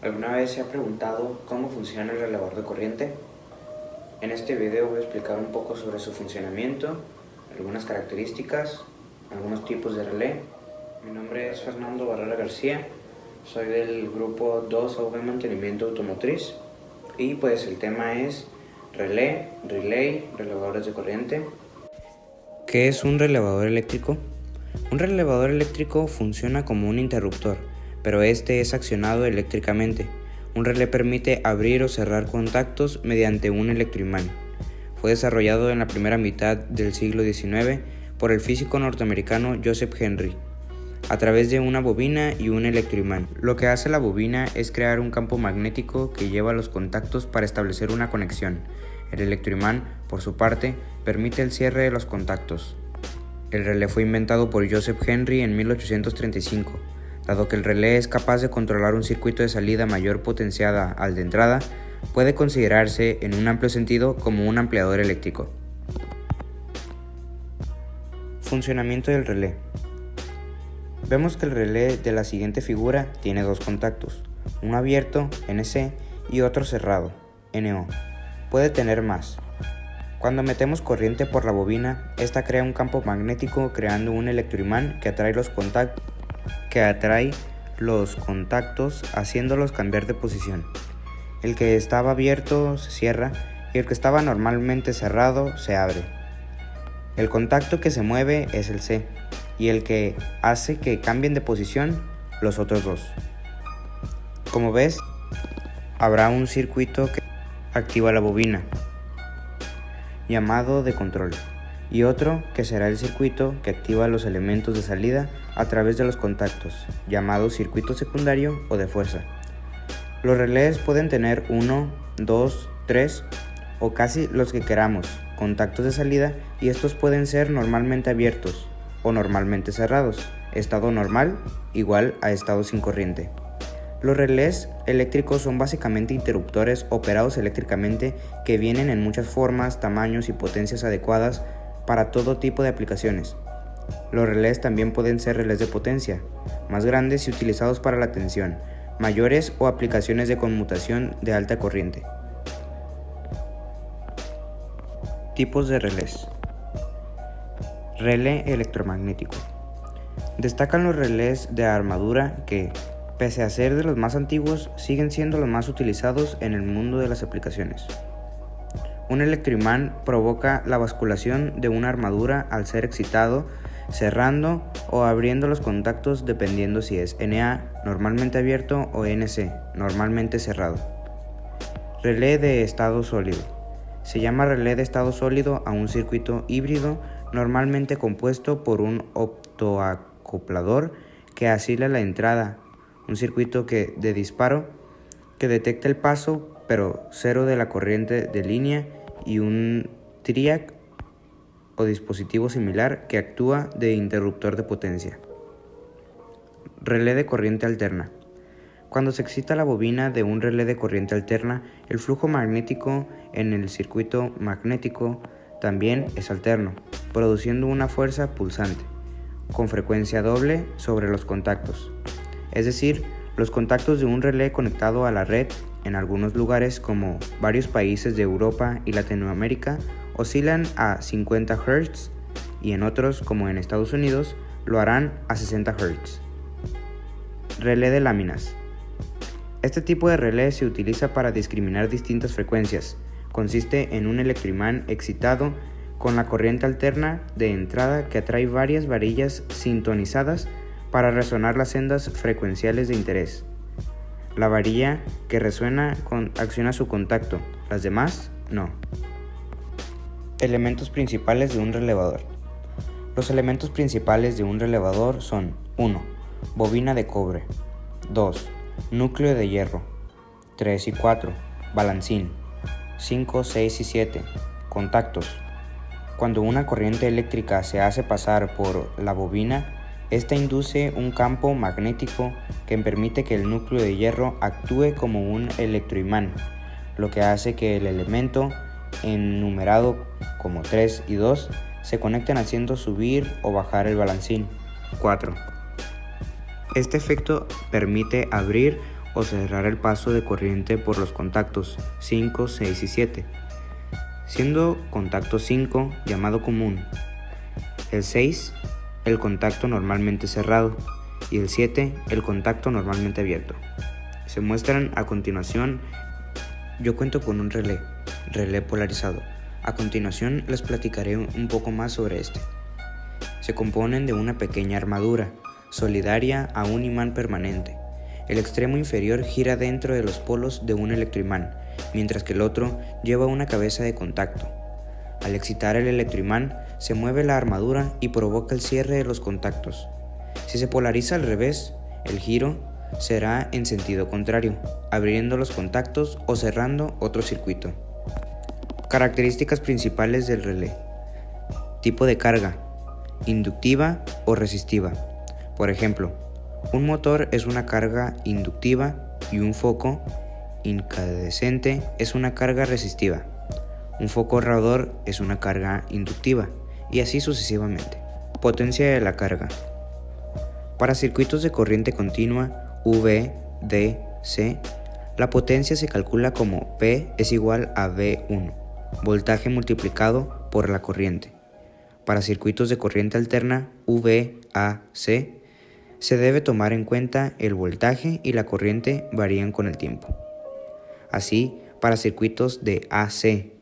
¿Alguna vez se ha preguntado cómo funciona el relevador de corriente? En este video voy a explicar un poco sobre su funcionamiento, algunas características, algunos tipos de relé. Mi nombre es Fernando Barrera García, soy del grupo 2AV Mantenimiento Automotriz y pues el tema es relay, relevadores de corriente. ¿Qué es un relevador eléctrico? Un relevador eléctrico funciona como un interruptor, pero este es accionado eléctricamente. Un relé permite abrir o cerrar contactos mediante un electroimán. Fue desarrollado en la primera mitad del siglo XIX por el físico norteamericano Joseph Henry, a través de una bobina y un electroimán. Lo que hace la bobina es crear un campo magnético que lleva los contactos para establecer una conexión. El electroimán, por su parte, permite el cierre de los contactos. El relé fue inventado por Joseph Henry en 1835. Dado que el relé es capaz de controlar un circuito de salida mayor potenciada al de entrada, puede considerarse en un amplio sentido como un ampliador eléctrico. Funcionamiento del relé. Vemos que el relé de la siguiente figura tiene dos contactos, uno abierto, NC, y otro cerrado, NO. Puede tener más. Cuando metemos corriente por la bobina, esta crea un campo magnético creando un electroimán que atrae los contactos haciéndolos cambiar de posición. El que estaba abierto se cierra y el que estaba normalmente cerrado se abre. El contacto que se mueve es el C y el que hace que cambien de posición los otros dos. Como ves, habrá un circuito que activa la bobina, llamado de control, y otro que será el circuito que activa los elementos de salida a través de los contactos, llamado circuito secundario o de fuerza. Los relés pueden tener 1, 2, 3 o casi los que queramos contactos de salida, y estos pueden ser normalmente abiertos o normalmente cerrados, estado normal igual a estado sin corriente. Los relés eléctricos son básicamente interruptores operados eléctricamente que vienen en muchas formas, tamaños y potencias adecuadas para todo tipo de aplicaciones. Los relés también pueden ser relés de potencia, más grandes y utilizados para la tensión, mayores o aplicaciones de conmutación de alta corriente. Tipos de relés. Relé electromagnético. Destacan los relés de armadura que, pese a ser de los más antiguos, siguen siendo los más utilizados en el mundo de las aplicaciones. Un electroimán provoca la basculación de una armadura al ser excitado, cerrando o abriendo los contactos dependiendo si es NA, normalmente abierto, o NC, normalmente cerrado. Relé de estado sólido. Se llama relé de estado sólido a un circuito híbrido normalmente compuesto por un optoacoplador que asila la entrada, un circuito de disparo que detecta el paso pero cero de la corriente de línea, y un triac o dispositivo similar que actúa de interruptor de potencia. Relé de corriente alterna. Cuando se excita la bobina de un relé de corriente alterna, el flujo magnético en el circuito magnético también es alterno, produciendo una fuerza pulsante, con frecuencia doble sobre los contactos. Es decir, los contactos de un relé conectado a la red, en algunos lugares como varios países de Europa y Latinoamérica, oscilan a 50 Hz y en otros, como en Estados Unidos, lo harán a 60 Hz. Relé de láminas. Este tipo de relé se utiliza para discriminar distintas frecuencias. Consiste en un electroimán excitado con la corriente alterna de entrada que atrae varias varillas sintonizadas para resonar las sendas frecuenciales de interés. La varilla que resuena acciona su contacto, las demás no. Elementos principales de un relevador. Los elementos principales de un relevador son 1. Bobina de cobre. 2. Núcleo de hierro. 3 y 4. Balancín. 5, 6 y 7. Contactos. Cuando una corriente eléctrica se hace pasar por la bobina, esta induce un campo magnético que permite que el núcleo de hierro actúe como un electroimán, lo que hace que el elemento, enumerado como 3 y 2, se conecten haciendo subir o bajar el balancín. 4. Este efecto permite abrir o cerrar el paso de corriente por los contactos 5, 6 y 7, siendo contacto 5 llamado común, el 6 el contacto normalmente cerrado y el 7 el contacto normalmente abierto. Se muestran a continuación. Yo cuento con un relé polarizado. A continuación les platicaré un poco más sobre este. Se componen de una pequeña armadura, solidaria a un imán permanente. El extremo inferior gira dentro de los polos de un electroimán, mientras que el otro lleva una cabeza de contacto. Al excitar el electroimán, se mueve la armadura y provoca el cierre de los contactos. Si se polariza al revés, el giro será en sentido contrario, abriendo los contactos o cerrando otro circuito. Características principales del relé. Tipo de carga: inductiva o resistiva. Por ejemplo, un motor es una carga inductiva y un foco incandescente es una carga resistiva. Un foco ahorrador es una carga inductiva, y así sucesivamente. Potencia de la carga. Para circuitos de corriente continua V, D, C, la potencia se calcula como P es igual a V1, voltaje multiplicado por la corriente. Para circuitos de corriente alterna V, A, C, se debe tomar en cuenta el voltaje y la corriente varían con el tiempo. Así, para circuitos de AC,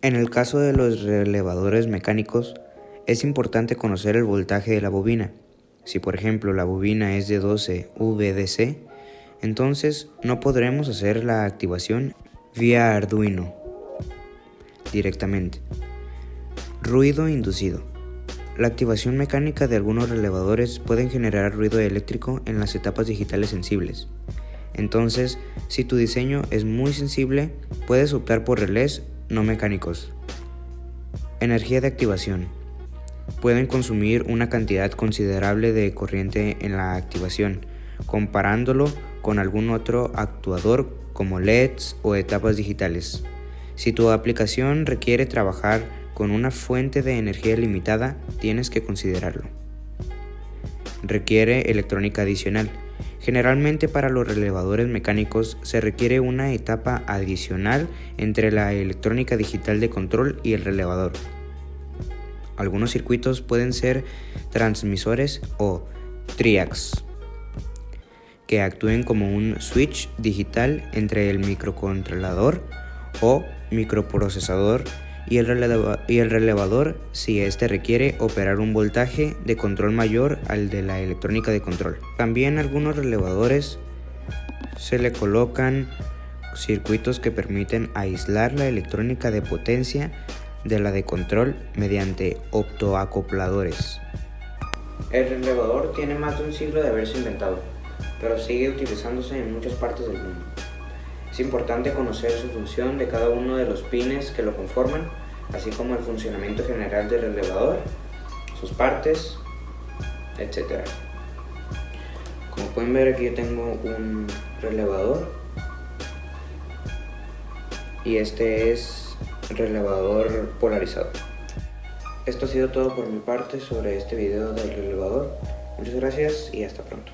en el caso de los relevadores mecánicos, es importante conocer el voltaje de la bobina. Si por ejemplo la bobina es de 12 VDC, entonces no podremos hacer la activación vía Arduino directamente. Ruido inducido. La activación mecánica de algunos relevadores pueden generar ruido eléctrico en las etapas digitales sensibles. Entonces, si tu diseño es muy sensible, puedes optar por relés no mecánicos. Energía de activación. Pueden consumir una cantidad considerable de corriente en la activación, comparándolo con algún otro actuador como LEDs o etapas digitales. Si tu aplicación requiere trabajar con una fuente de energía limitada, tienes que considerarlo. Requiere electrónica adicional. Generalmente para los relevadores mecánicos se requiere una etapa adicional entre la electrónica digital de control y el relevador. Algunos circuitos pueden ser transmisores o triacs, que actúen como un switch digital entre el microcontrolador o microprocesador y el relevador si éste requiere operar un voltaje de control mayor al de la electrónica de control. También a algunos relevadores se le colocan circuitos que permiten aislar la electrónica de potencia de la de control mediante optoacopladores. El relevador tiene más de un siglo de haberse inventado, pero sigue utilizándose en muchas partes del mundo. Es importante conocer su función de cada uno de los pines que lo conforman, así como el funcionamiento general del relevador, sus partes, etc. Como pueden ver, aquí yo tengo un relevador y este es relevador polarizado. Esto ha sido todo por mi parte sobre este video del relevador. Muchas gracias y hasta pronto.